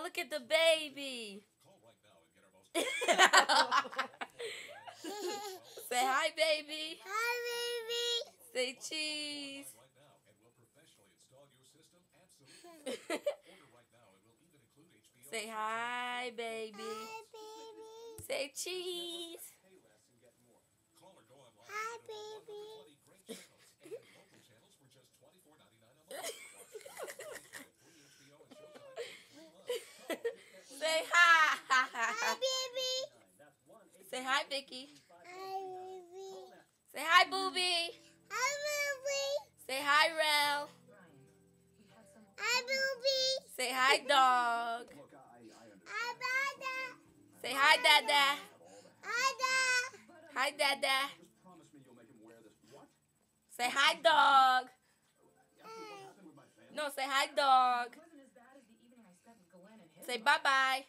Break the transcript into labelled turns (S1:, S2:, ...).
S1: look at the baby. Say hi, baby.
S2: Hi, baby.
S1: Say cheese. Say hi, baby.
S2: Hi, baby.
S1: Say cheese.
S2: Hi, baby.
S1: Say hi.
S2: Hi, baby.
S1: Say hi, Vicky.
S2: Hi, baby.
S1: Say hi, Booby.
S2: Hi, baby.
S1: Say hi, Rel.
S2: Hi, baby.
S1: Say hi, dog.
S2: Hi, Dada.
S1: Say hi, Dada.
S2: Hi, Dada.
S1: Hi, Dada. Say hi, dog. No, say hi, dog. Say bye-bye.